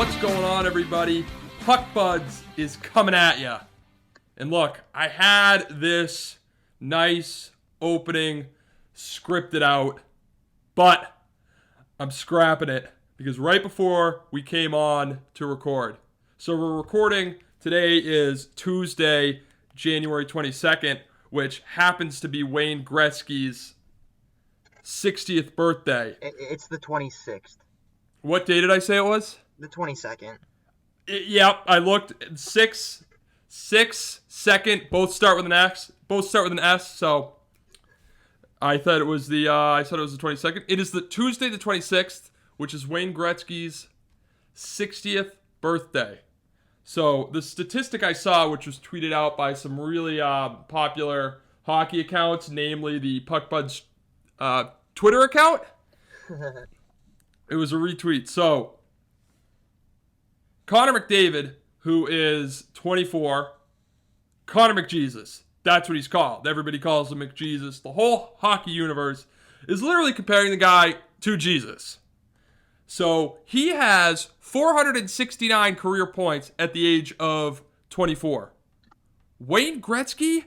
What's going on, everybody? Puck Buds is coming at ya. And look, I had this nice opening scripted out, but I'm scrapping it because right before we came on to record. So we're recording, today is Tuesday, January 22nd, which happens to be Wayne Gretzky's 60th birthday. It's the 26th. What day did I say it was? The 22nd. Yep, I looked. 6 second. Both start with an X. Both start with an S. So I thought it was the. I thought it was the 22nd. It is the Tuesday, the 26th, which is Wayne Gretzky's 60th birthday. So the statistic I saw, which was tweeted out by some really popular hockey accounts, namely the Puck Buds Twitter account. It was a retweet. So Connor McDavid, who is 24, Connor McJesus, that's what he's called. Everybody calls him McJesus. The whole hockey universe is literally comparing the guy to Jesus. So he has 469 career points at the age of 24. Wayne Gretzky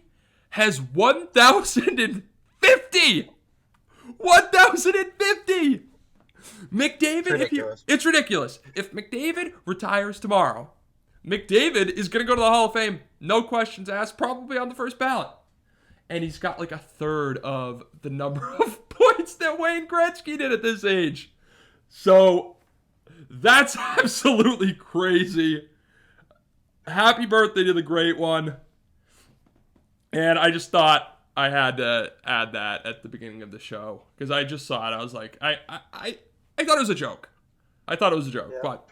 has 1,050. 1,050. McDavid, it's ridiculous. If McDavid retires tomorrow, McDavid is going to go to the Hall of Fame, no questions asked, probably on the first ballot. And he's got like a third of the number of points that Wayne Gretzky did at this age. So that's absolutely crazy. Happy birthday to the great one. And I just thought I had to add that at the beginning of the show because I just saw it. I was like, I thought it was a joke. Yeah. But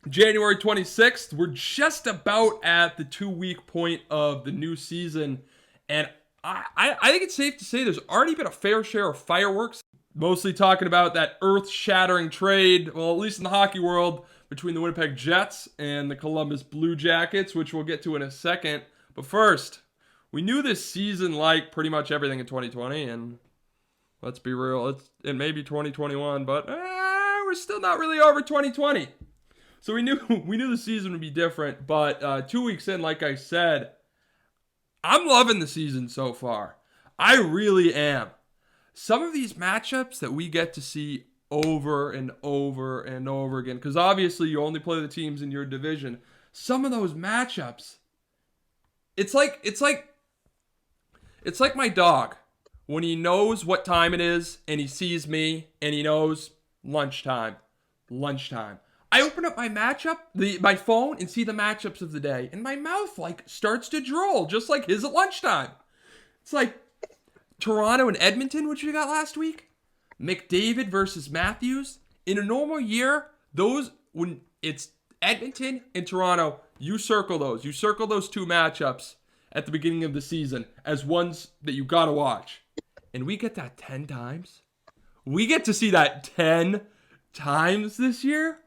January 26th, we're just about at the 2-week point of the new season, and I think it's safe to say there's already been a fair share of fireworks, mostly talking about that earth-shattering trade, well, at least in the hockey world, between the Winnipeg Jets and the Columbus Blue Jackets, which we'll get to in a second. But first, we knew this season like pretty much everything in 2020, and let's be real, it may be 2021, but we're still not really over 2020. So we knew the season would be different, but 2 weeks in, like I said, I'm loving the season so far. I really am. Some of these matchups that we get to see over and over and over again, because obviously you only play the teams in your division. Some of those matchups, it's like my dog when he knows what time it is and he sees me and he knows lunchtime. I open up my my phone and see the matchups of the day, and my mouth starts to drool, just like his at lunchtime. It's like Toronto and Edmonton, which we got last week. McDavid versus Matthews. In a normal year, when it's Edmonton and Toronto, you circle those. You circle those two matchups at the beginning of the season as ones that you gotta watch. And we get that 10 times. We get to see that 10 times this year.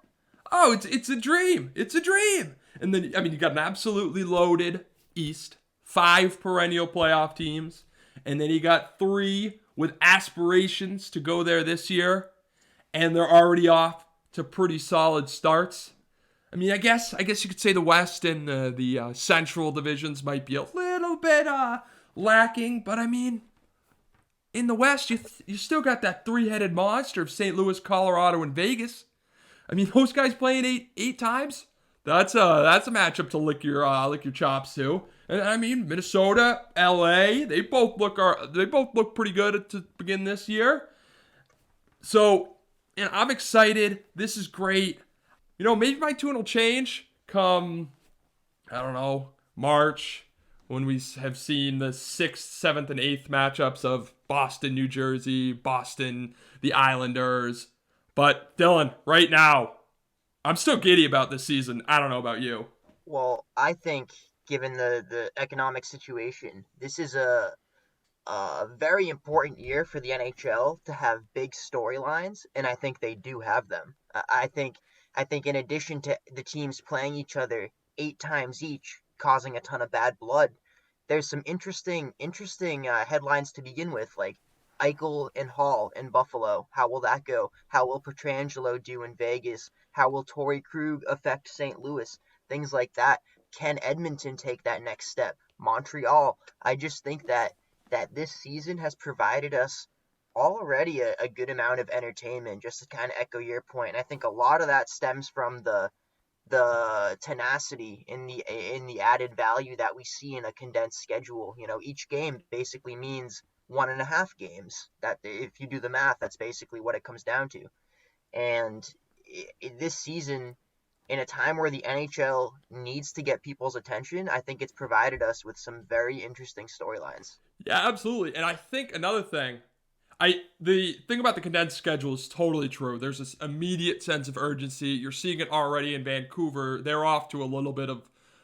Oh, it's a dream. It's a dream. And then, you got an absolutely loaded East, 5 perennial playoff teams, and then you got 3 with aspirations to go there this year, and they're already off to pretty solid starts. I guess you could say the West and the Central divisions might be a little bit lacking, but in the West, you still got that 3-headed monster of St. Louis, Colorado, and Vegas. Those guys playing eight times. That's a matchup to lick your chops to. And Minnesota, LA, they both look pretty good to begin this year. So, and I'm excited. This is great. Maybe my tune will change come, I don't know, March, when we have seen the 6th, 7th, and 8th matchups of Boston, New Jersey, Boston, the Islanders. But, Dylan, right now, I'm still giddy about this season. I don't know about you. Well, I think, given the economic situation, this is a very important year for the NHL to have big storylines, and I think they do have them. I think in addition to the teams playing each other 8 times each, causing a ton of bad blood. There's some interesting headlines to begin with, like Eichel and Hall in Buffalo. How will that go? How will Petrangelo do in Vegas? How will Torrey Krug affect St. Louis? Things like that. Can Edmonton take that next step? Montreal. I just think that this season has provided us already a good amount of entertainment, just to kind of echo your point. And I think a lot of that stems from the tenacity in the added value that we see in a condensed schedule. Each game basically means 1.5 games. That, if you do the math, that's basically what it comes down to. And this season, in a time where the NHL needs to get people's attention, I think it's provided us with some very interesting storylines. Yeah, absolutely. And I think another thing, the thing about the condensed schedule is totally true. There's this immediate sense of urgency. You're seeing it already in Vancouver. They're off to a little bit of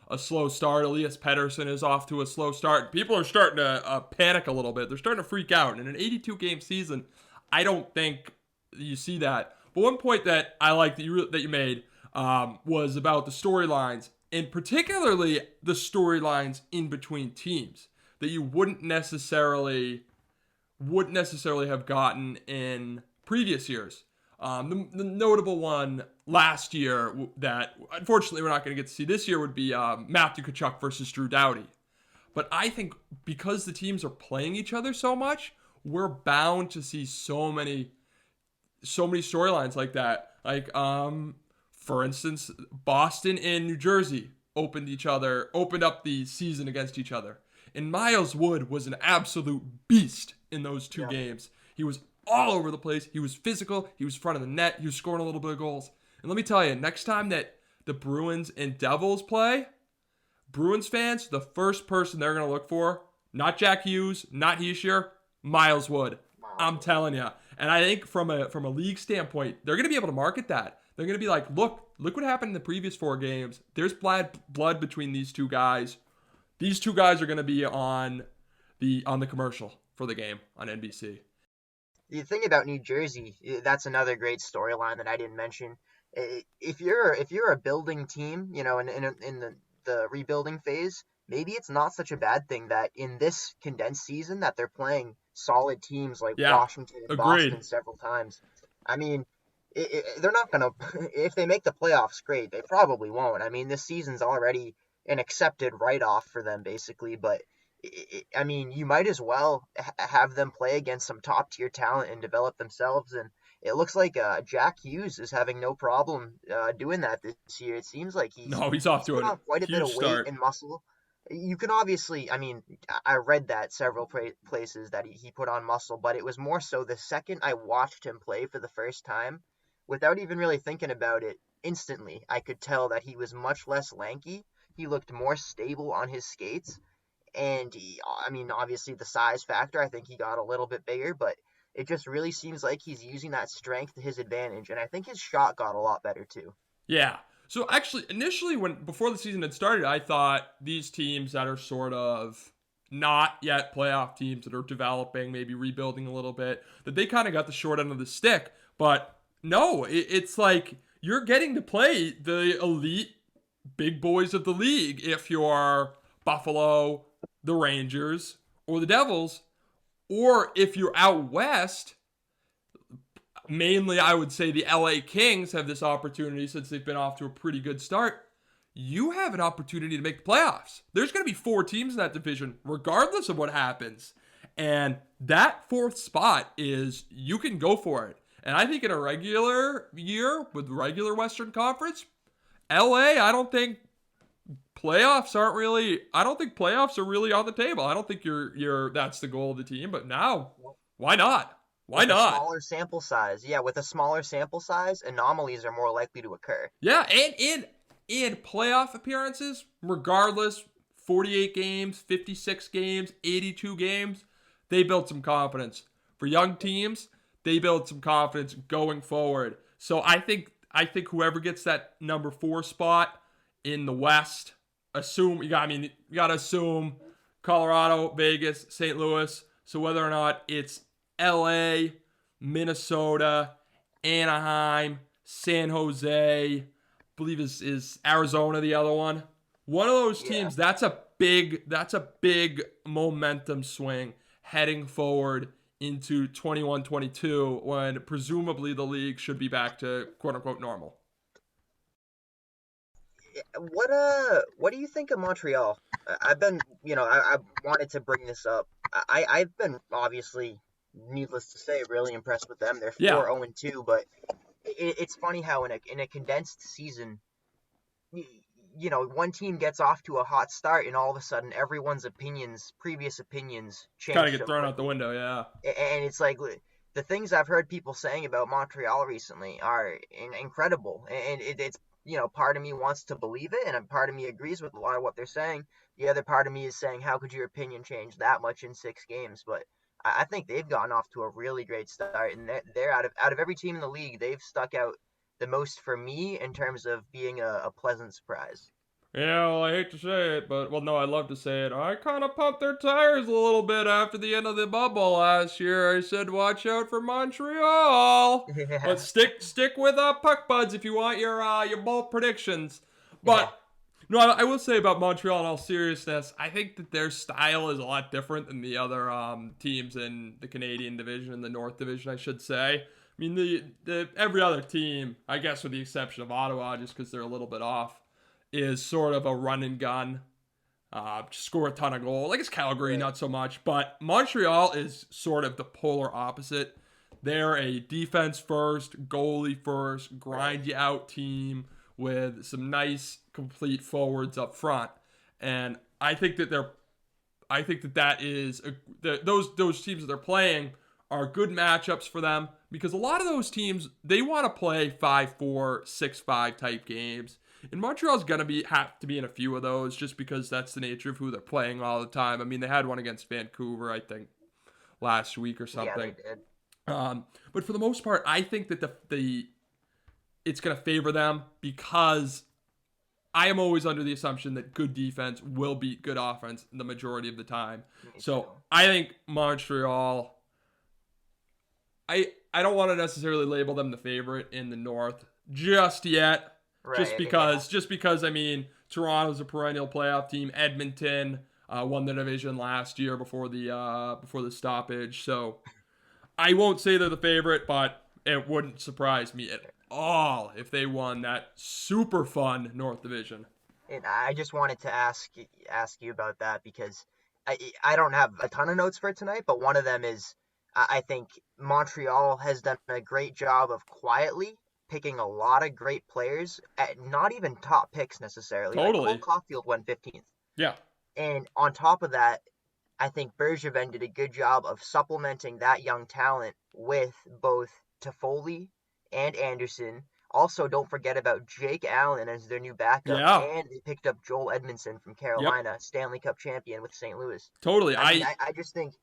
a slow start. Elias Pettersson is off to a slow start. People are starting to panic a little bit. They're starting to freak out. In an 82-game season, I don't think you see that. But one point that I like that you made was about the storylines, and particularly the storylines in between teams that you wouldn't necessarily have gotten in previous years. The notable one last year that unfortunately we're not going to get to see this year would be Matthew Tkachuk versus Drew Doughty. But I think because the teams are playing each other so much, we're bound to see so many storylines like that. Like, for instance, Boston and New Jersey opened up the season against each other. And Miles Wood was an absolute beast in those two games. He was all over the place. He was physical. He was front of the net. He was scoring a little bit of goals. And let me tell you, next time that the Bruins and Devils play, Bruins fans, the first person they're going to look for, not Jack Hughes, not Hischier, Miles Wood. I'm telling you. And I think from a league standpoint, they're going to be able to market that. They're going to be like, look what happened in the previous 4 games. There's blood between these two guys. These two guys are going to be on the commercial for the game on NBC. The thing about New Jersey, that's another great storyline that I didn't mention. If you're a building team, in the rebuilding phase, maybe it's not such a bad thing that in this condensed season that they're playing solid teams like Washington and Boston several times. I mean, they're not going to, if they make the playoffs, great. They probably won't. I mean, this season's already an accepted write-off for them, basically. But, I mean, you might as well have them play against some top-tier talent and develop themselves. And it looks like Jack Hughes is having no problem doing that this year. It seems like he's off to quite a bit of weight start. and muscle. You can obviously, I mean, I read that several places that he put on muscle, but it was more so the second I watched him play for the first time, without even really thinking about it, instantly I could tell that he was much less lanky. He looked more stable on his skates, and obviously the size factor, I think he got a little bit bigger, but it just really seems like he's using that strength to his advantage, and I think his shot got a lot better too. Yeah. So actually, initially, before the season had started, I thought these teams that are sort of not yet playoff teams that are developing, maybe rebuilding a little bit, that they kind of got the short end of the stick. But no, it's like you're getting to play the elite big boys of the league if you're Buffalo, the Rangers, or the Devils, or if you're out west. Mainly, I would say the LA Kings have this opportunity since they've been off to a pretty good start. You have an opportunity to make the playoffs. There's going to be 4 teams in that division, regardless of what happens. And that 4th spot is, you can go for it. And I think in a regular year with regular Western Conference, LA, I don't think playoffs are really on the table. I don't think that's the goal of the team. But now, why not? Why not? Smaller sample size. Yeah, with a smaller sample size, anomalies are more likely to occur. Yeah, and in playoff appearances, regardless, 48 games, 56 games, 82 games, they build some confidence. For young teams, they build some confidence going forward. So I think whoever gets that number 4 spot in the West, you got to assume Colorado, Vegas, St. Louis. So whether or not it's LA, Minnesota, Anaheim, San Jose, I believe is Arizona the other one. One of those Yeah. teams, that's a big momentum swing heading forward into 21-22 when presumably the league should be back to quote unquote normal. What do you think of Montreal? I've been, I wanted to bring this up. I've been obviously, needless to say, really impressed with them. They're Yeah, 4-0-2, but it's funny how in a condensed season, one team gets off to a hot start, and all of a sudden, everyone's previous opinions, kind change of get so thrown out the quickly. window, yeah. And it's like the things I've heard people saying about Montreal recently are incredible, and it's part of me wants to believe it, and a part of me agrees with a lot of what they're saying. The other part of me is saying, how could your opinion change that much in 6 games? But I think they've gotten off to a really great start, and they're out of every team in the league, they've stuck out the most for me in terms of being a pleasant surprise. Yeah, well, I hate to say it, but, well, no, I love to say it. I kind of pumped their tires a little bit after the end of the bubble last year. I said, watch out for Montreal. But Yeah, stick with puck buds if you want your bold predictions. yeah, But no, I will say about Montreal in all seriousness, I think that their style is a lot different than the other teams in the Canadian division, the North division, I should say. I mean, the every other team, I guess with the exception of Ottawa, just because they're a little bit off, is sort of a run and gun, score a ton of goals. Like it's Calgary, right, not so much, but Montreal is sort of the polar opposite. They're a defense first, goalie first, right. grind you out team with some nice complete forwards up front, and I think that that is those teams that they're playing are good matchups for them because a lot of those teams they want to play 5-4, 6-5 type games. And Montreal's gonna have to be in a few of those just because that's the nature of who they're playing all the time. I mean, they had one against Vancouver, I think, last week or Yeah, they something. did. But for the most part, I think that the it's gonna favor them because I am always under the assumption that good defense will beat good offense the majority of the time. Me So too. I think Montreal. I don't want to necessarily label them the favorite in the North just yet. Just Right, yeah. because, I mean, Toronto's a perennial playoff team. Edmonton won the division last year before the stoppage. So I won't say they're the favorite, but it wouldn't surprise me at all if they won that super fun North Division. And I just wanted to ask you about that because I don't have a ton of notes for tonight, but one of them is I think Montreal has done a great job of quietly picking a lot of great players at not even top picks necessarily. Like Cole Totally. Caulfield went 15th, Yeah. and on top of that, I think Bergevin did a good job of supplementing that young talent with both Toffoli and Anderson. Also, don't forget about Jake Allen as their new backup, Yeah. and they picked up Joel Edmondson from Yep. Carolina, Stanley Cup champion with St. Louis. Totally. I mean, I just think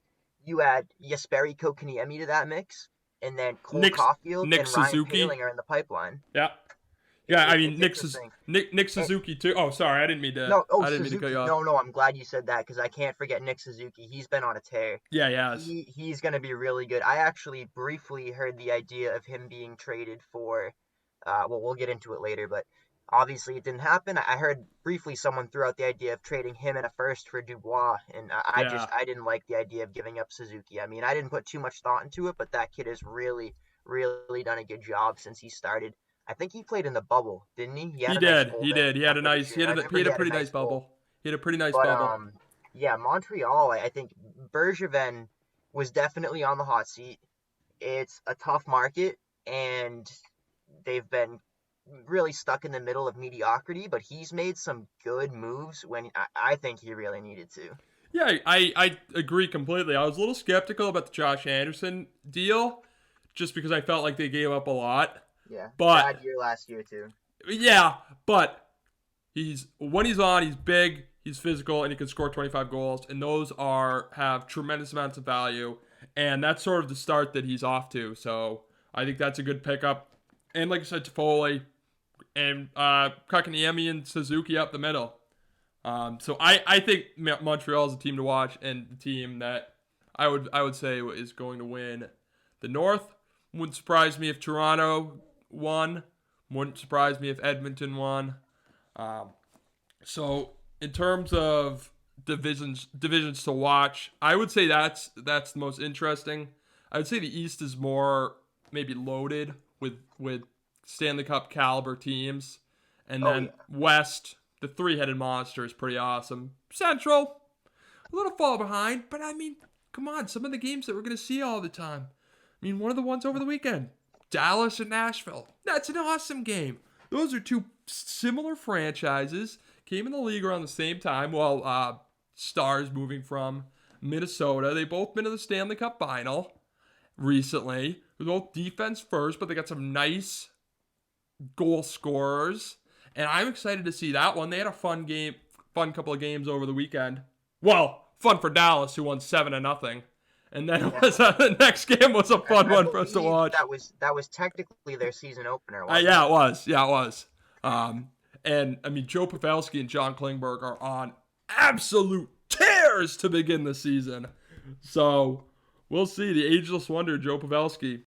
you add Jesperi Kotkaniemi to that mix, and then Cole Nick Caulfield Nick and Ryan Suzuki. Poehling are in the pipeline. Yeah. Yeah. I mean It's interesting. Nick And, Suzuki too. Oh, sorry. I didn't mean to. no, oh I didn't mean to cut you Suzuki. off. No, I'm glad you said that because I can't forget Nick Suzuki. He's been on a tear. Yeah. Yes. He's gonna be really good. I actually briefly heard the idea of him being traded for. Well, we'll get into it later, but obviously it didn't happen. I heard briefly someone threw out the idea of trading him and a first for Dubois, and Yeah. I didn't like the idea of giving up Suzuki. I mean, I didn't put too much thought into it, but that kid has really done a good job since he started. I think he played in the bubble, didn't he? He had He a nice did. goal He there. did. He had I'm a pretty nice. sure. I He remember had he a had a pretty nice nice goal. bubble. He had a pretty nice But bubble. yeah, Montreal. I think Bergevin was definitely on the hot seat. It's a tough market, and they've been really stuck in the middle of mediocrity. But he's made some good moves when I think he really needed to. Yeah, I agree completely. I was a little skeptical about the Josh Anderson deal, just because I felt like they gave up a lot. Yeah, But bad year last year too. yeah, but when he's on, he's big, he's physical, and he can score 25 goals, and those have tremendous amounts of value, and that's sort of the start that he's off to. So I think that's a good pickup. And like I said, Toffoli and Kakaniemi and Suzuki up the middle. So I think Montreal is a team to watch and the team that I would say is going to win the North. Wouldn't surprise me if Toronto won. Wouldn't surprise me if Edmonton won. So in terms of divisions to watch, I would say that's the most interesting. I would say the East is more maybe loaded with Stanley Cup caliber teams, and Oh then yeah. West, the three-headed monster is pretty awesome. Central, a little fall behind, but I mean, come on, some of the games that we're gonna see all the time. I mean, one of the ones over the weekend, Dallas and Nashville. That's an awesome game. Those are two similar franchises. Came in the league around the same time. Well, Stars moving from Minnesota. They both been to the Stanley Cup final recently. They're both defense first, but they got some nice goal scorers. And I'm excited to see that one. They had a fun couple of games over the weekend. Well, fun for Dallas, who won 7-0. And then it Yeah. was the next game was a fun I one for us to believe watch. that was technically their season opener, wasn't Yeah, it? it was. Yeah, it was. And I mean, Joe Pavelski and John Klingberg are on absolute tears to begin the season. So we'll see. The ageless wonder, Joe Pavelski.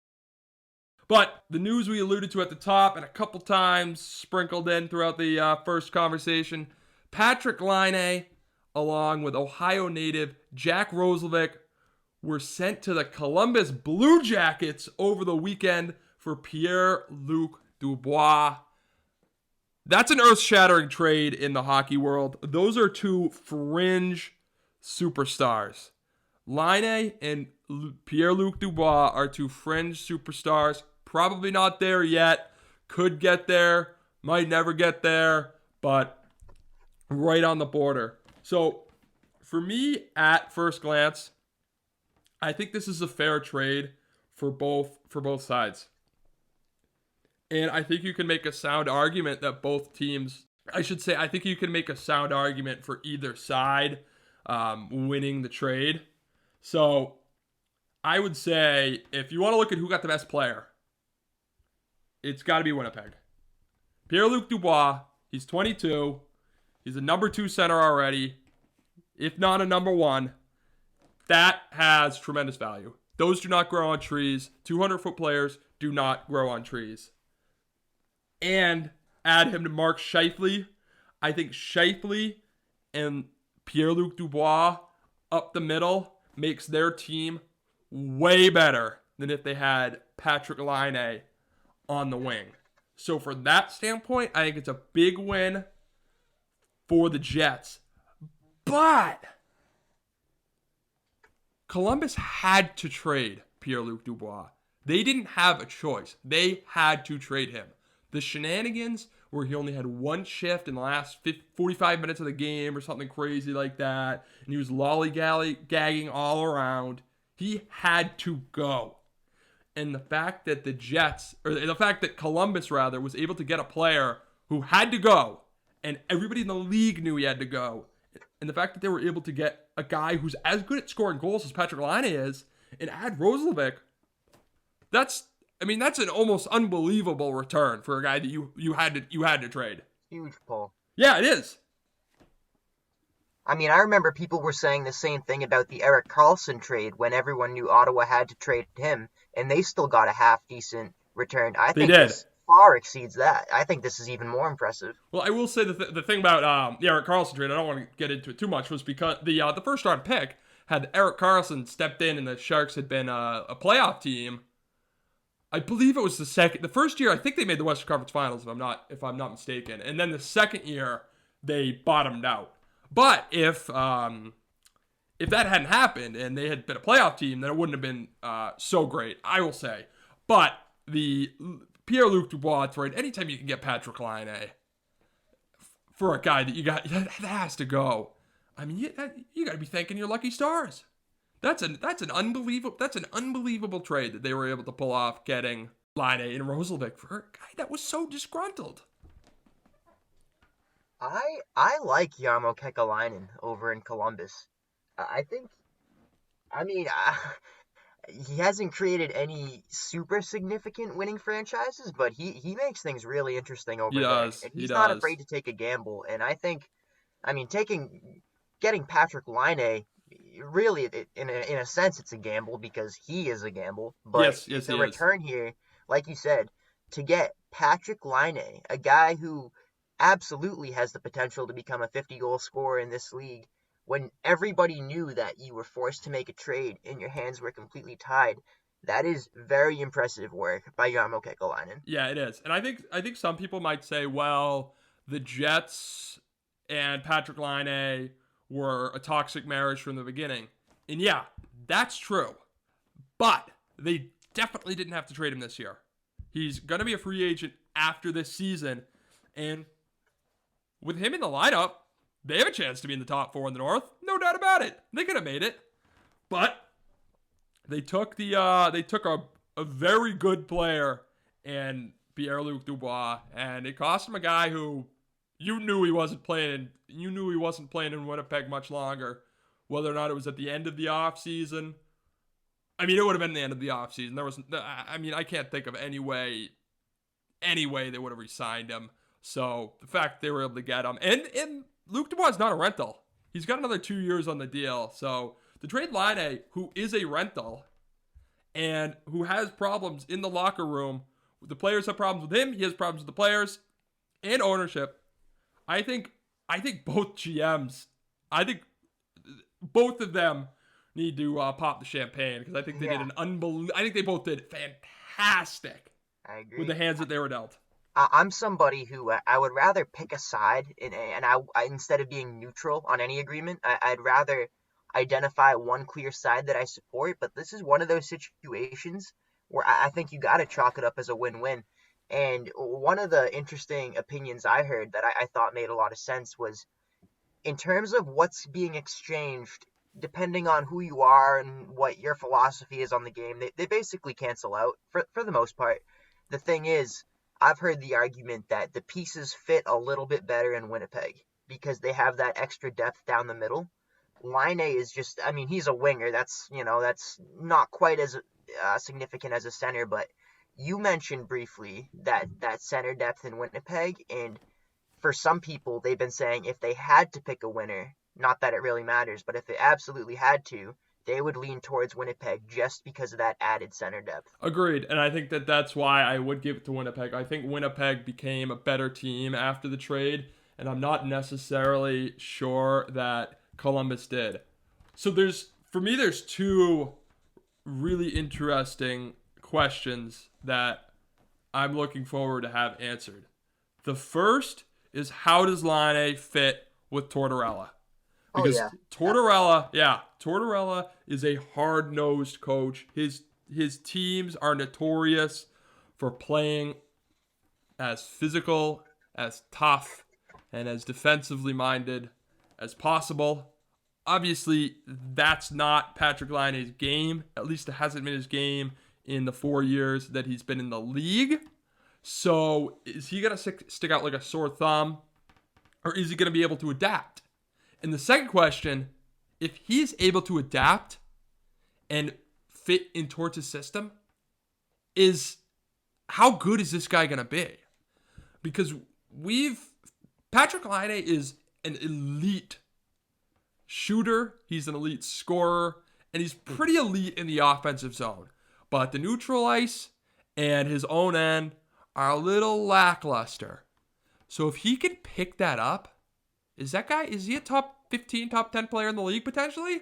But the news we alluded to at the top and a couple times sprinkled in throughout the first conversation, Patrik Laine, along with Ohio native Jack Roslovic, were sent to the Columbus Blue Jackets over the weekend for Pierre-Luc Dubois. That's an earth-shattering trade in the hockey world. Those are two fringe superstars. Laine and Pierre-Luc Dubois are two fringe superstars. Probably not there yet. Could get there. Might never get there. But right on the border. So for me, at first glance, I think this is a fair trade for both sides. And I think you can make a sound argument that both teams, I should say, I think you can make a sound argument for either side winning the trade. So I would say if you want to look at who got the best player, it's got to be Winnipeg. Pierre-Luc Dubois, he's 22. He's a number 2 center already, if not a number 1. That has tremendous value. Those do not grow on trees. 200-foot players do not grow on trees. And add him to Mark Scheifele. I think Scheifele and Pierre-Luc Dubois up the middle makes their team way better than if they had Patrik Laine on the wing. So from that standpoint, I think it's a big win for the Jets. But Columbus had to trade Pierre-Luc Dubois. They didn't have a choice. They had to trade him. The shenanigans where he only had one shift in the last 45 minutes of the game or something crazy like that, and he was lollygagging all around, he had to go. And the fact that Columbus was able to get a player who had to go, and everybody in the league knew he had to go, and the fact that they were able to get a guy who's as good at scoring goals as Patrik Laine is, and add Roslovic, that's an almost unbelievable return for a guy that you had to trade. Huge, Paul. Yeah, it is. I mean, I remember people were saying the same thing about the Erik Karlsson trade when everyone knew Ottawa had to trade him, and they still got a half-decent return. I think this far exceeds that. I think this is even more impressive. Well, I will say the thing about the Erik Karlsson trade, I don't want to get into it too much, was because the first round pick had Erik Karlsson stepped in and the Sharks had been a playoff team. I believe it was the first year. I think they made the Western Conference Finals, if I'm not mistaken. And then the second year, they bottomed out. But if that hadn't happened and they had been a playoff team, then it wouldn't have been so great, I will say. But the Pierre-Luc Dubois trade, anytime you can get Patrik Laine for a guy that has to go. I mean, you got to be thanking your lucky stars. That's an unbelievable trade that they were able to pull off, getting Laine and Roslovic for a guy that was so disgruntled. I like Jarmo Kekalainen over in Columbus. I think, I mean, he hasn't created any super significant winning franchises, but he makes things really interesting over there. And he's not afraid to take a gamble. And I think, getting Patrik Laine, really, in a sense, it's a gamble because he is a gamble. But yes, the return here, like you said, to get Patrik Laine, a guy who absolutely has the potential to become a 50-goal scorer in this league when everybody knew that you were forced to make a trade and your hands were completely tied. That is very impressive work by Jarmo Kekalainen. Yeah, it is. And I think some people might say, well, the Jets and Patrik Laine were a toxic marriage from the beginning. And yeah, that's true. But they definitely didn't have to trade him this year. He's going to be a free agent after this season. And with him in the lineup, they have a chance to be in the top 4 in the North. No doubt about it. They could have made it. But they took a very good player and Pierre-Luc Dubois, and it cost him a guy who you knew he wasn't playing in Winnipeg much longer. Whether or not it was at the end of the offseason. I mean, it would have been the end of the offseason. I can't think of any way they would have re-signed him. So the fact they were able to get him, and Luc Dubois is not a rental. He's got another 2 years on the deal. So to trade Laine, who is a rental and who has problems in the locker room, the players have problems with him. He has problems with the players and ownership. I think both GMs, both of them need to pop the champagne because I think they did I think they both did fantastic. I agree. With the hands that they were dealt. I'm somebody who I would rather pick a side, and I instead of being neutral on any agreement, I'd rather identify one clear side that I support. But this is one of those situations where I think you got to chalk it up as a win-win. And one of the interesting opinions I heard that I thought made a lot of sense was in terms of what's being exchanged, depending on who you are and what your philosophy is on the game, they basically cancel out for the most part. The thing is, I've heard the argument that the pieces fit a little bit better in Winnipeg because they have that extra depth down the middle. Laine is just, I mean, he's a winger. That's not quite as significant as a center, but you mentioned briefly that center depth in Winnipeg, and for some people, they've been saying if they had to pick a winner, not that it really matters, but if they absolutely had to, they would lean towards Winnipeg just because of that added center depth. Agreed, and I think that's why I would give it to Winnipeg. I think Winnipeg became a better team after the trade, and I'm not necessarily sure that Columbus did. So there's two really interesting questions that I'm looking forward to have answered. The first is how does Laine fit with Tortorella? Because Tortorella is a hard-nosed coach. His teams are notorious for playing as physical, as tough, and as defensively minded as possible. Obviously, that's not Patrik Laine's game. At least it hasn't been his game in the 4 years that he's been in the league. So is he going to stick out like a sore thumb? Or is he going to be able to adapt? And the second question, if he's able to adapt and fit in Tort's system, is how good is this guy going to be? Because Patrik Laine is an elite shooter, he's an elite scorer, and he's pretty elite in the offensive zone. But the neutral ice and his own end are a little lackluster. So if he can pick that up, is he a top 15, top 10 player in the league potentially?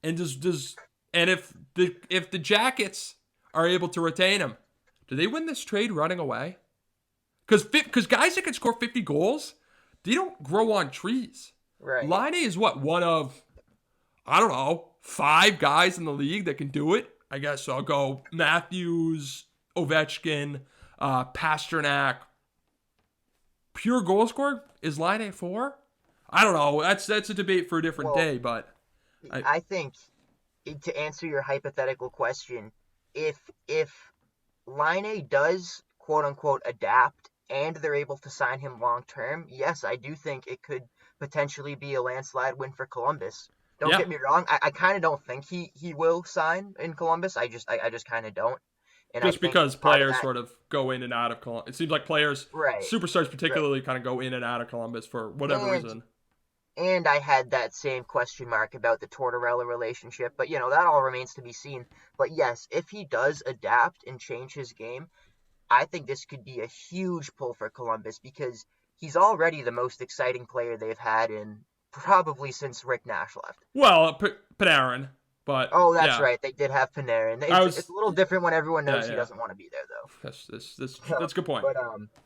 And if the Jackets are able to retain him, do they win this trade running away? Because guys that can score 50 goals, they don't grow on trees. Right. Laine is one of, I don't know, 5 guys in the league that can do it. I guess I'll go Matthews, Ovechkin, Pasternak. Pure goal scorer? Is Laine 4? I don't know. That's a debate for a different day, but I think to answer your hypothetical question, if Laine does quote unquote adapt and they're able to sign him long term, yes, I do think it could potentially be a landslide win for Columbus. Don't get me wrong, I kind of don't think he will sign in Columbus. I just kind of don't. And just because players sort of go in and out of Columbus. It seems like players, superstars particularly, kind of go in and out of Columbus for whatever reason. And I had that same question mark about the Tortorella relationship, but that all remains to be seen. But yes, if he does adapt and change his game, I think this could be a huge pull for Columbus because he's already the most exciting player they've had in probably since Rick Nash left. Well, Panarin, but Oh, that's yeah, right. They did have Panarin. I It's was a little different when everyone yeah knows he yeah. doesn't want to be there, though. That's a good point.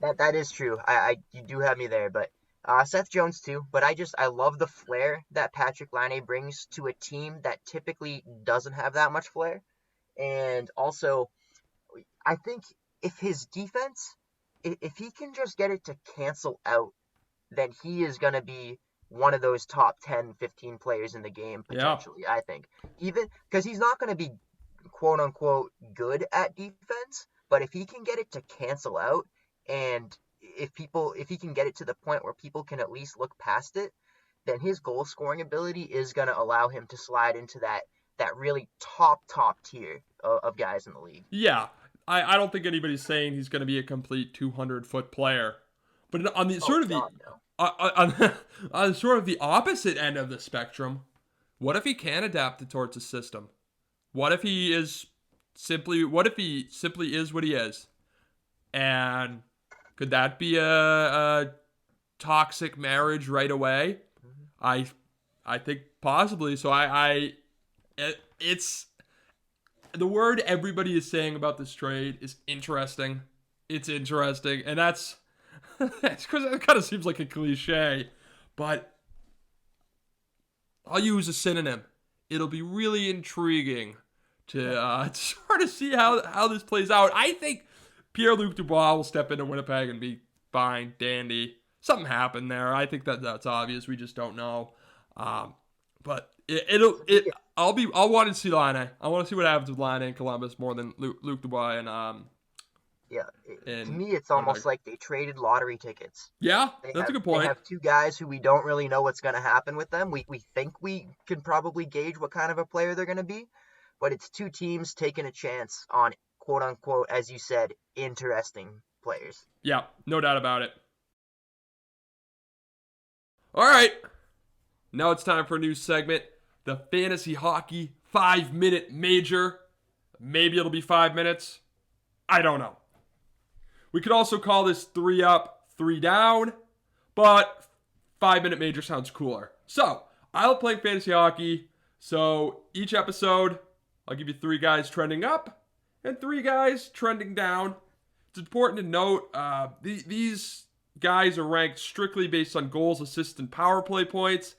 But that is true. You do have me there, but Seth Jones too. But I love the flair that Patrik Laine brings to a team that typically doesn't have that much flair. And also, I think if his defense, if he can just get it to cancel out, then he is going to be one of those top 10, 15 players in the game Yeah. potentially, I think. Even because he's not going to be quote unquote good at defense, but if he can get it to cancel out, and if he can get it to the point where people can at least look past it, then his goal scoring ability is going to allow him to slide into that really top tier of guys in the league. Yeah, I don't think anybody's saying he's going to be a complete 200-foot player, but on the Oh sort of the God, no. on sort of the opposite end of the spectrum, what if he can adapt it towards the system? What if he simply is what he is? And could that be a toxic marriage right away? I I think possibly. So it's the word everybody is saying about this trade is interesting. It's interesting, and that's because it kind of seems like a cliche, but I'll use a synonym. It'll be really intriguing to sort of see how this plays out. I think Pierre-Luc Dubois will step into Winnipeg and be fine, dandy. Something happened there. I think that's obvious. We just don't know. But I'll want to see Laine. I want to see what happens with Laine in Columbus more than Luc Dubois and Yeah, to in me, it's Winnipeg. almost like they traded lottery tickets. Yeah, They that's a have good they point. have two guys who we don't really know what's going to happen with them. We think we can probably gauge what kind of a player they're going to be, but it's two teams taking a chance on quote unquote, as you said, interesting players. Yeah, no doubt about it. All right. Now it's time for a new segment, the Fantasy Hockey 5-Minute Major. Maybe it'll be 5 minutes. I don't know. We could also call this 3 up, 3 down, but 5-Minute Major sounds cooler. So, I love playing fantasy hockey. So, each episode, I'll give you 3 guys trending up and 3 guys trending down. It's important to note these guys are ranked strictly based on goals, assists, and power play points.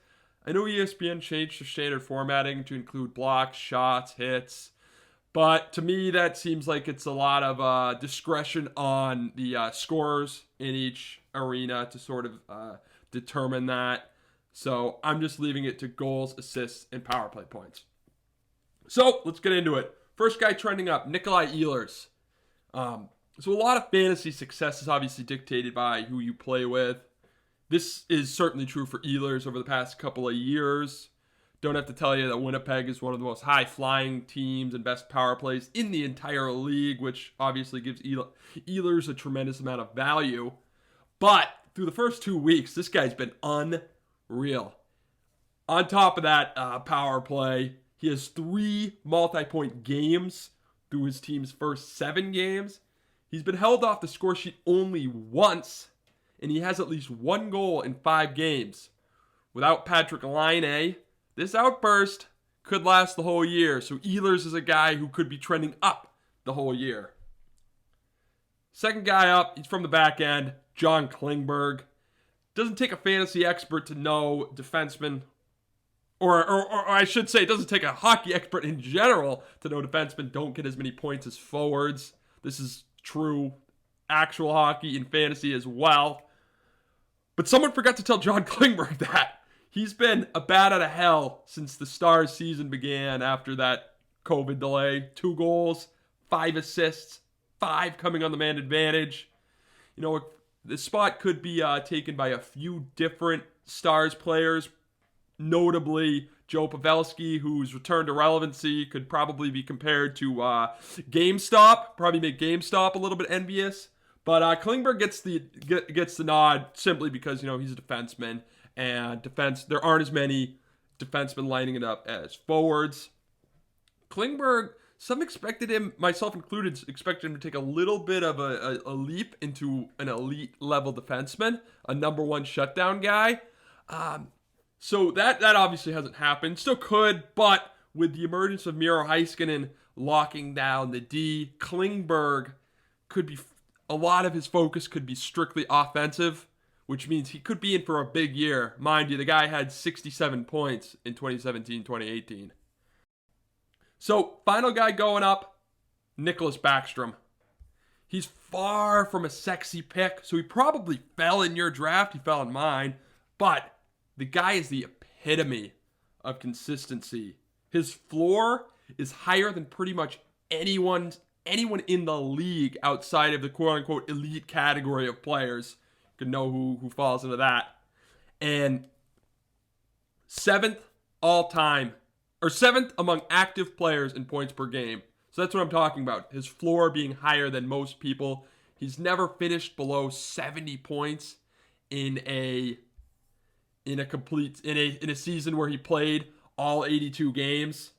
I know ESPN changed their standard formatting to include blocks, shots, hits, but to me that seems like it's a lot of discretion on the scorers in each arena to sort of determine that. So I'm just leaving it to goals, assists, and power play points. So let's get into it. First guy trending up, Nikolai Ehlers. So a lot of fantasy success is obviously dictated by who you play with. This is certainly true for Ehlers over the past couple of years. Don't have to tell you that Winnipeg is one of the most high-flying teams and best power plays in the entire league, which obviously gives Ehlers a tremendous amount of value. But through the first 2 weeks, this guy's been unreal. On top of that power play, he has 3 multi-point games through his team's first 7 games. He's been held off the score sheet only once, and he has at least 1 goal in 5 games. Without Patrik Laine, this outburst could last the whole year, so Ehlers is a guy who could be trending up the whole year. Second guy up, he's from the back end, John Klingberg. Doesn't take a fantasy expert to know defensemen, or I should say, it doesn't take a hockey expert in general to know defensemen don't get as many points as forwards. This is true actual hockey and fantasy as well. But someone forgot to tell John Klingberg that. He's been a bat out of hell since the Stars season began after that COVID delay. 2 goals, 5 assists, 5 coming on the man advantage. You know, the spot could be taken by a few different Stars players, notably Joe Pavelski, whose return to relevancy could probably be compared to GameStop. Probably make GameStop a little bit envious. But Klingberg gets the nod simply because, you know, he's a defenseman. And there aren't as many defensemen lining it up as forwards. Klingberg some expected him, myself included, expected him to take a little bit of a leap into an elite level defenseman, a number one shutdown guy. So that obviously hasn't happened. Still could, but with the emergence of Miro Heiskanen locking down the D, Klingberg could be, a lot of his focus could be strictly offensive, which means he could be in for a big year. Mind you, the guy had 67 points in 2017-2018. So, final guy going up, Nicholas Backstrom. He's far from a sexy pick, so he probably fell in your draft. He fell in mine. But the guy is the epitome of consistency. His floor is higher than pretty much anyone in the league outside of the quote-unquote elite category of players. You can know who falls into that. And seventh all-time, or seventh among active players in points per game. So that's what I'm talking about. His floor being higher than most people. He's never finished below 70 points in a season where he played all 82 games.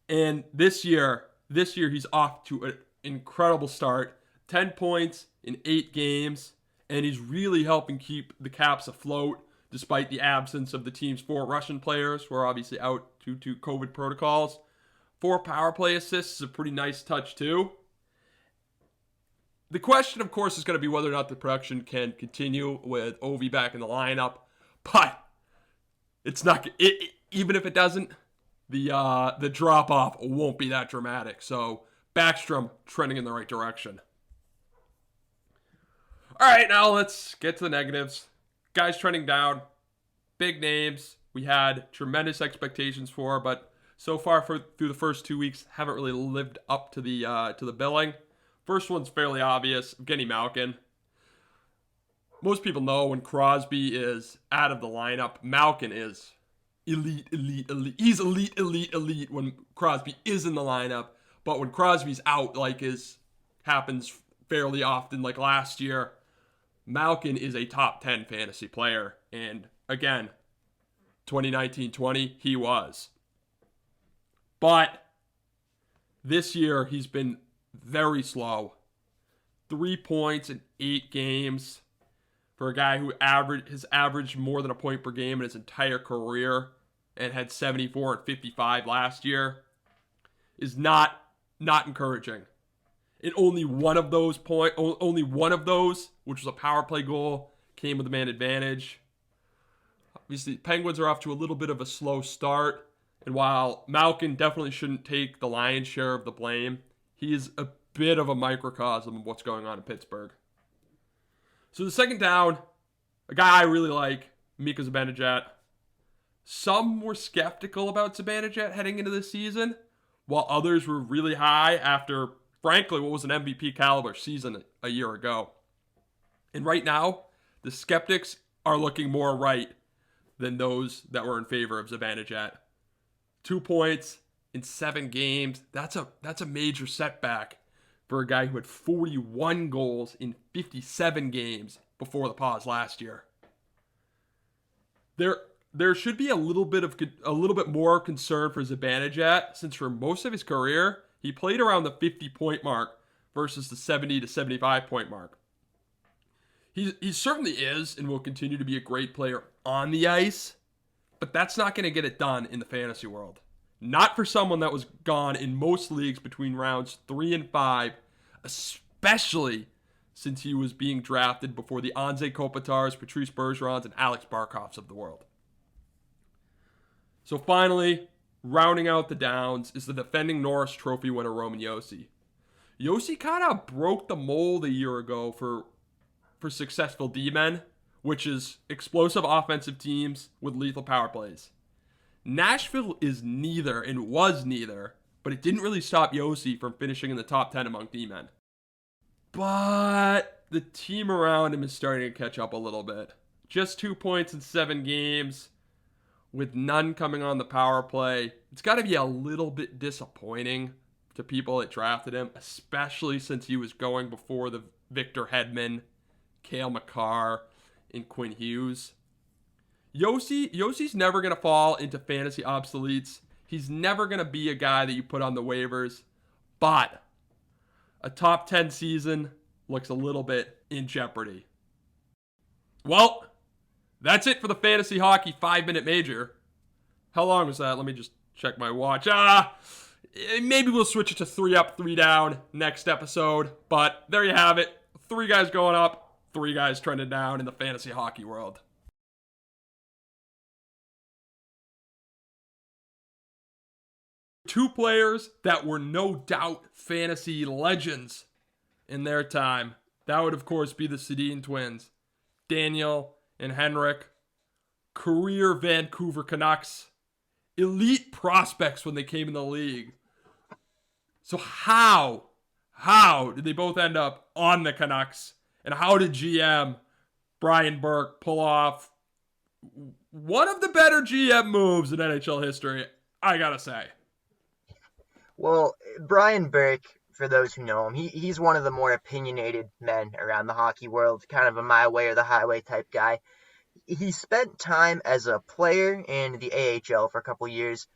And this year he's off to an incredible start. 10 points in 8 games, and he's really helping keep the Caps afloat despite the absence of the team's 4 Russian players who are obviously out due to COVID protocols. 4 power play assists is a pretty nice touch too. The question, of course, is going to be whether or not the production can continue with Ovi back in the lineup. But it's not. Even if it doesn't, the drop off won't be that dramatic. So Backstrom trending in the right direction. All right, now let's get to the negatives. Guys trending down, big names we had tremendous expectations for, but so far through the first 2 weeks haven't really lived up to the billing. First one's fairly obvious, Evgeny Malkin. Most people know when Crosby is out of the lineup, Malkin is elite. He's elite when Crosby is in the lineup, but when Crosby's out, happens fairly often, like last year, Malkin is a top 10 fantasy player. And again, 2019-20, he was. But this year, he's been very slow. 3 points in 8 games for a guy who has averaged more than a point per game in his entire career and had 74 and 55 last year is not encouraging. And only one of those, which was a power play goal, came with a man advantage. Obviously, Penguins are off to a little bit of a slow start. And while Malkin definitely shouldn't take the lion's share of the blame, he is a bit of a microcosm of what's going on in Pittsburgh. So the second down, a guy I really like, Mika Zibanejad. Some were skeptical about Zibanejad heading into this season, while others were really high after, frankly, what was an MVP caliber season a year ago. And right now, the skeptics are looking more right than those that were in favor of Zibanejad. 2 points in 7 games. That's a major setback for a guy who had 41 goals in 57 games before the pause last year. There should be a little bit more concern for Zibanejad, since for most of his career he played around the 50-point mark versus the 70 to 75-point mark. He certainly is and will continue to be a great player on the ice, but that's not going to get it done in the fantasy world. Not for someone that was gone in most leagues between rounds 3 and 5, especially since he was being drafted before the Anze Kopitars, Patrice Bergerons, and Alex Barkovs of the world. So finally, rounding out the downs is the defending Norris Trophy winner Roman Josi. Josi kind of broke the mold a year ago for successful D-men, which is explosive offensive teams with lethal power plays. Nashville is neither and was neither, but it didn't really stop Josi from finishing in the top 10 among D-men. But the team around him is starting to catch up a little bit. Just 2 points in 7 games, with none coming on the power play. It's got to be a little bit disappointing to people that drafted him, especially since he was going before the Victor Hedman, Cale Makar, and Quinn Hughes. Yosi's never going to fall into fantasy obsoletes. He's never going to be a guy that you put on the waivers. But a top 10 season looks a little bit in jeopardy. Well, that's it for the Fantasy Hockey 5-Minute Major. How long was that? Let me just check my watch. Maybe we'll switch it to 3 up, 3 down next episode. But there you have it. 3 guys going up, 3 guys trending down in the fantasy hockey world. Two players that were no doubt fantasy legends in their time. That would, of course, be the Sedin twins. Daniel and Henrik. Career Vancouver Canucks. Elite prospects when they came in the league. So how did they both end up on the Canucks? And how did GM Brian Burke pull off one of the better GM moves in NHL history, I gotta say? Well, Brian Burke, for those who know him, he's one of the more opinionated men around the hockey world, kind of a my way or the highway type guy. He spent time as a player in the AHL for a couple years,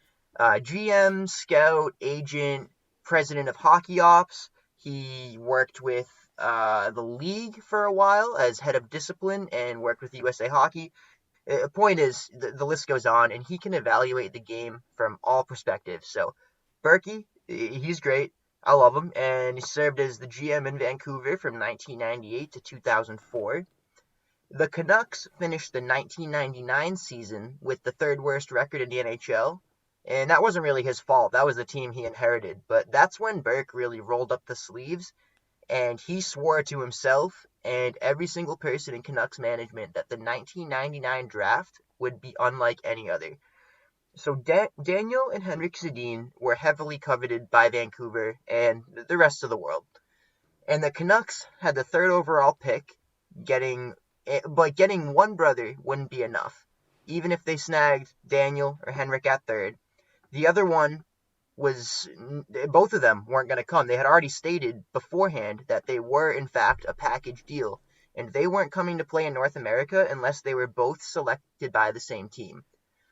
GM, scout, agent, president of hockey ops. He worked with the league for a while as head of discipline and worked with USA Hockey. The point is, the list goes on, and he can evaluate the game from all perspectives. So, Berkey, he's great. I love him, and he served as the GM in Vancouver from 1998 to 2004. The Canucks finished the 1999 season with the third worst record in the NHL, and that wasn't really his fault. That was the team he inherited. But that's when Burke really rolled up the sleeves, and he swore to himself and every single person in Canucks management that the 1999 draft would be unlike any other. So Daniel and Henrik Sedin were heavily coveted by Vancouver and the rest of the world. And the Canucks had the third overall pick, but getting one brother wouldn't be enough. Even if they snagged Daniel or Henrik at third, the other one both of them weren't going to come. They had already stated beforehand that they were, in fact, a package deal, and they weren't coming to play in North America unless they were both selected by the same team.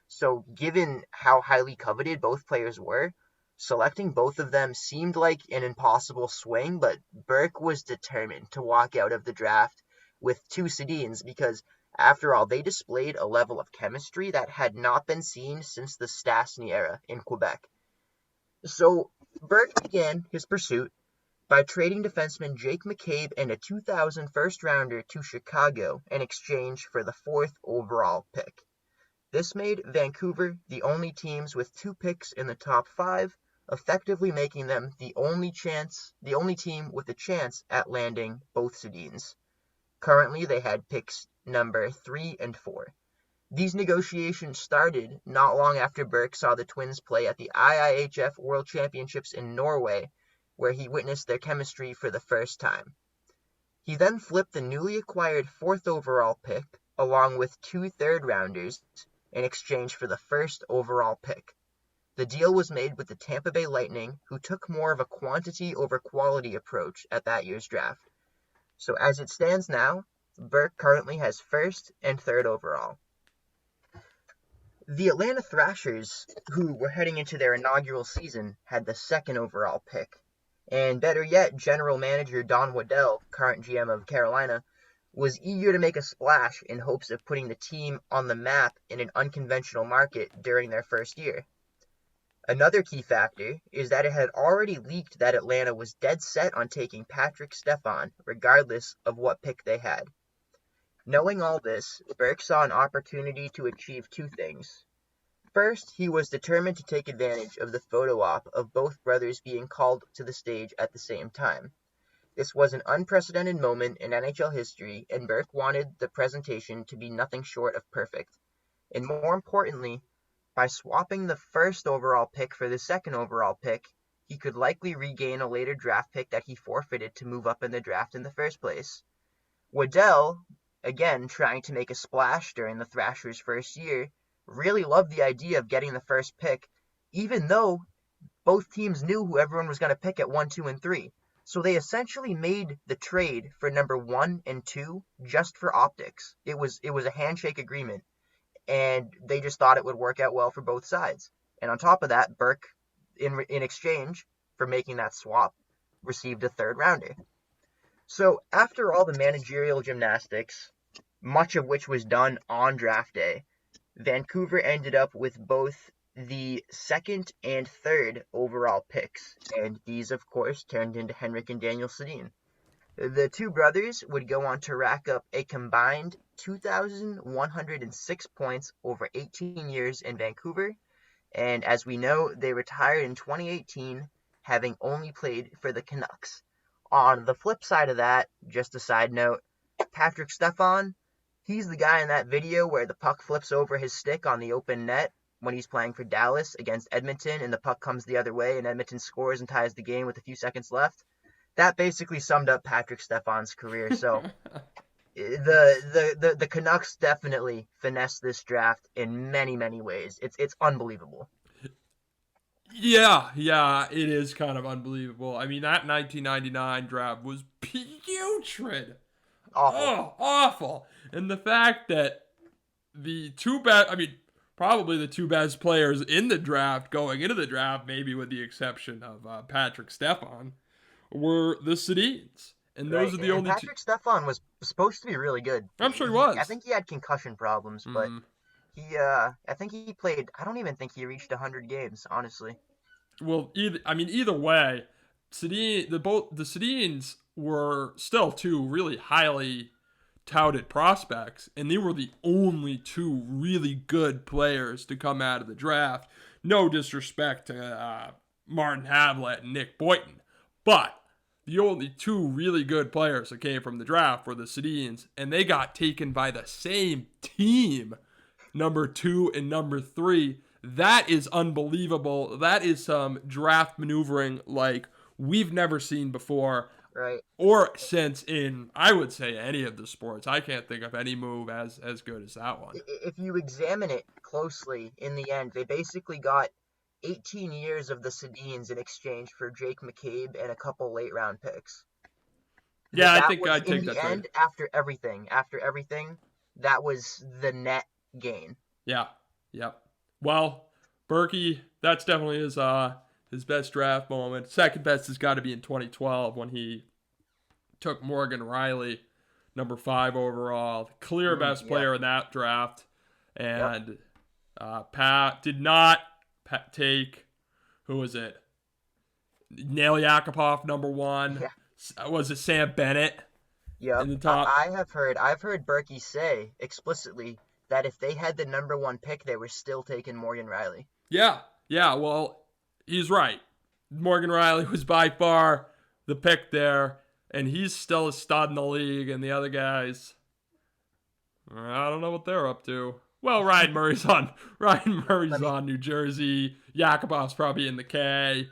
So given how highly coveted both players were, selecting both of them seemed like an impossible swing, but Burke was determined to walk out of the draft with 2 Sedins because, after all, they displayed a level of chemistry that had not been seen since the Stastny era in Quebec. So Burke began his pursuit by trading defenseman Jake McCabe and a 2000 first-rounder to Chicago in exchange for the 4th overall pick. This made Vancouver the only teams with 2 picks in the top 5, effectively making them the only team with a chance at landing both Sedins. Currently, they had picks number 3 and 4. These negotiations started not long after Burke saw the Twins play at the IIHF World Championships in Norway, where he witnessed their chemistry for the first time. He then flipped the newly acquired 4th overall pick, along with 2 third-rounders, in exchange for the 1st overall pick. The deal was made with the Tampa Bay Lightning, who took more of a quantity over quality approach at that year's draft. So as it stands now, Burke currently has 1st and 3rd overall. The Atlanta Thrashers, who were heading into their inaugural season, had the 2nd overall pick. And better yet, general manager Don Waddell, current GM of Carolina, was eager to make a splash in hopes of putting the team on the map in an unconventional market during their first year. Another key factor is that it had already leaked that Atlanta was dead set on taking Patrick Stefan, regardless of what pick they had. Knowing all this, Burke saw an opportunity to achieve 2 things. First, he was determined to take advantage of the photo op of both brothers being called to the stage at the same time. This was an unprecedented moment in NHL history, and Burke wanted the presentation to be nothing short of perfect. And more importantly, by swapping the 1st overall pick for the 2nd overall pick, he could likely regain a later draft pick that he forfeited to move up in the draft in the first place. Waddell, again trying to make a splash during the Thrashers' first year, really loved the idea of getting the 1st pick, even though both teams knew who everyone was going to pick at 1, 2, and 3. So they essentially made the trade for number 1 and 2 just for optics. It was a handshake agreement, and they just thought it would work out well for both sides. And on top of that, Burke, in exchange, for making that swap, received a third rounder. So after all the managerial gymnastics, much of which was done on draft day, Vancouver ended up with both the second and third overall picks, and these, of course, turned into Henrik and Daniel Sedin. The two brothers would go on to rack up a combined 2,106 points over 18 years in Vancouver, and as we know, they retired in 2018, having only played for the Canucks. On the flip side of that, just a side note, Patrik Stefan, he's the guy in that video where the puck flips over his stick on the open net when he's playing for Dallas against Edmonton, and the puck comes the other way and Edmonton scores and ties the game with a few seconds left. That basically summed up Patrik Stefan's career. So the Canucks definitely finessed this draft in many, many ways. It's unbelievable. Yeah, it is kind of unbelievable. I mean, that 1999 draft was putrid. Awful. Oh, awful. And the fact that the two best, I mean, probably the two best players in the draft going into the draft, maybe with the exception of Patrik Stefan, were the Sedins. And those are the only two. Patrik Stefan was supposed to be really good. I'm sure he was. I think he had concussion problems, but I think he played. I don't even think he reached 100 games, honestly. Well, either way, the Sedins were still two really highly touted prospects, and they were the only two really good players to come out of the draft. No disrespect to Martin Havlat and Nick Boynton, but the only two really good players that came from the draft were the Sedins, and they got taken by the same team, number 2 and number 3. That is unbelievable. That is some draft maneuvering like we've never seen before. Right. Or since in, I would say, any of the sports. I can't think of any move as good as that one. If you examine it closely, in the end, they basically got 18 years of the Sedins in exchange for Jake McCabe and a couple late-round picks. Yeah, I think I'd take in that the end, trade. After everything, that was the net gain. Yeah, yep. Well, Berkey, that's definitely his best draft moment. Second best has got to be in 2012 when he took Morgan Riley, number 5 overall, the clear best player in that draft. And Pat did not take, who was it? Nail Yakupov, number 1. Yeah. Was it Sam Bennett? Yeah. In the top? I've heard Berkey say explicitly that if they had the number 1 pick, they were still taking Morgan Riley. Yeah, well, he's right. Morgan Riley was by far the pick there, and he's still a stud in the league, and the other guys, I don't know what they're up to. Well, Ryan Murray's on New Jersey. Yakupov's probably in the K.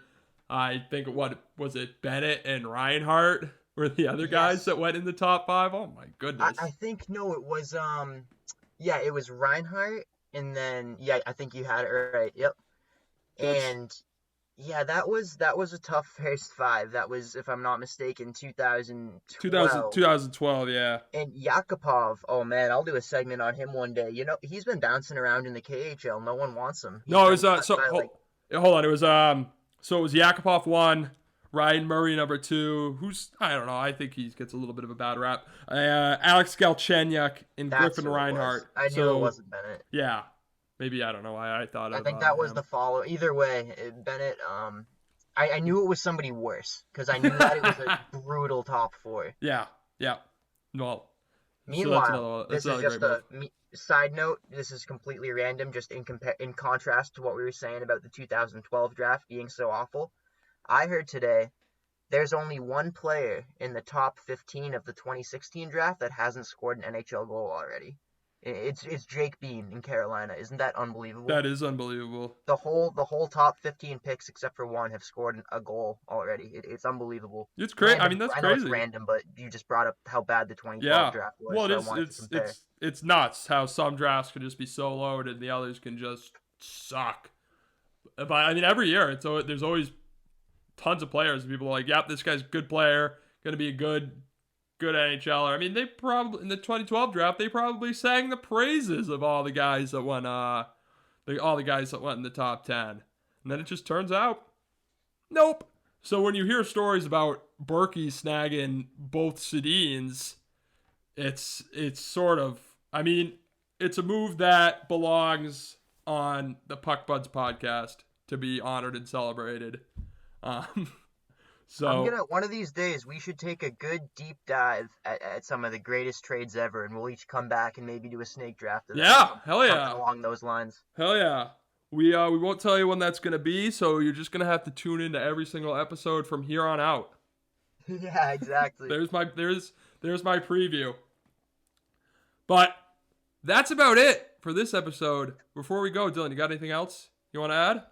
I think, what was it, Bennett and Reinhart were the other guys that went in the top 5? Oh my goodness. I think, no, it was it was Reinhart, and then I think you had it right. Yep. And that was a tough first 5. That was, if I'm not mistaken, 2012. Yeah. And Yakupov, oh man, I'll do a segment on him one day. You know, he's been bouncing around in the KHL. No one wants him. No, it was hold on. It was so it was Yakupov 1, Ryan Murray number 2. Who's, I don't know. I think he gets a little bit of a bad rap. Alex Galchenyuk and Griffin Reinhart. I knew it wasn't Bennett. Yeah. Maybe, I don't know why I thought I think that was the follow. Either way, Bennett, I knew it was somebody worse because I knew that it was a brutal top 4. Yeah. Well, meanwhile, that's this is just a side note. This is completely random, just in contrast to what we were saying about the 2012 draft being so awful. I heard today there's only one player in the top 15 of the 2016 draft that hasn't scored an NHL goal already. It's Jake Bean in Carolina. Isn't that unbelievable? That is unbelievable. The whole top 15 picks except for one have scored a goal already. It's unbelievable. It's crazy. I mean, that's crazy. I know it's random, but you just brought up how bad the 2012 draft was. Well, so it's nuts how some drafts can just be so loaded and the others can just suck. But I mean, every year there's always tons of players. People are like, yep, this guy's a good player, going to be a good NHLer. I mean, they probably in the 2012 draft they probably sang the praises of all the guys that went all the guys that went in the top 10, and then it just turns out, nope, So when you hear stories about Berkey snagging both Sedins, it's sort of, I mean, it's a move that belongs on the Puck Buds podcast to be honored and celebrated. Um, so one of these days, we should take a good deep dive at some of the greatest trades ever, and we'll each come back and maybe do a snake draft of that. Yeah, hell yeah. Something along those lines. Hell yeah. We won't tell you when that's going to be, so you're just going to have to tune into every single episode from here on out. Yeah, exactly. There's my preview. But that's about it for this episode. Before we go, Dylan, you got anything else you want to add?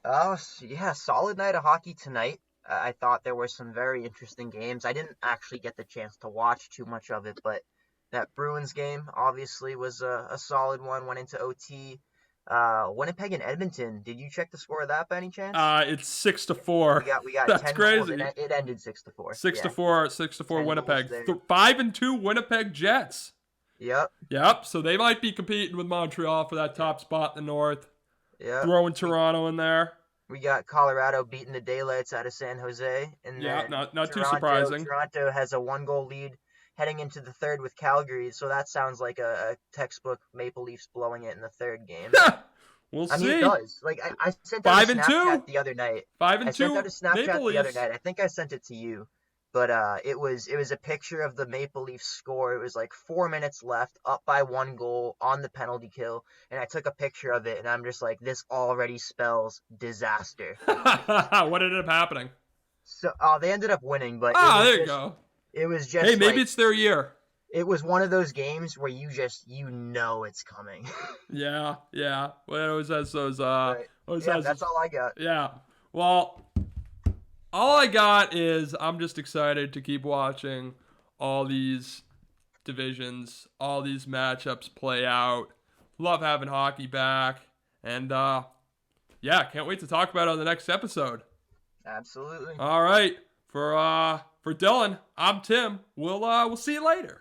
Oh, yeah, solid night of hockey tonight. I thought there were some very interesting games. I didn't actually get the chance to watch too much of it, but that Bruins game obviously was a solid one. Went into OT. Winnipeg and Edmonton. Did you check the score of that by any chance? It's 6-4. We got That's 10 crazy. Goals. It ended 6-4. 6-4 Winnipeg. 5-2 Winnipeg Jets. Yep. So they might be competing with Montreal for that top spot in the North. Yep. Throwing Toronto in there. We got Colorado beating the daylights out of San Jose, and yeah, then not too surprising. Toronto has a 1-goal lead heading into the third with Calgary, so that sounds like a textbook Maple Leafs blowing it in the third game. We'll see. I mean, it does. Like I sent out a Snapchat the other night. 5-2. I sent out a Snapchat Maple the other Leafs. night. I think I sent it to you, but it was a picture of the Maple Leafs score. It was like 4 minutes left, up by 1 goal on the penalty kill, and I took a picture of it, and I'm just like, this already spells disaster. What ended up happening? So they ended up winning, but there you go. It was just hey, maybe it's their year. It was one of those games where you know it's coming. yeah. Well, it always has those. Right. That's all I got. Yeah. Well, all I got is I'm just excited to keep watching all these divisions, all these matchups play out. Love having hockey back, and can't wait to talk about it on the next episode. Absolutely. All right, for Dylan, I'm Tim. We'll see you later.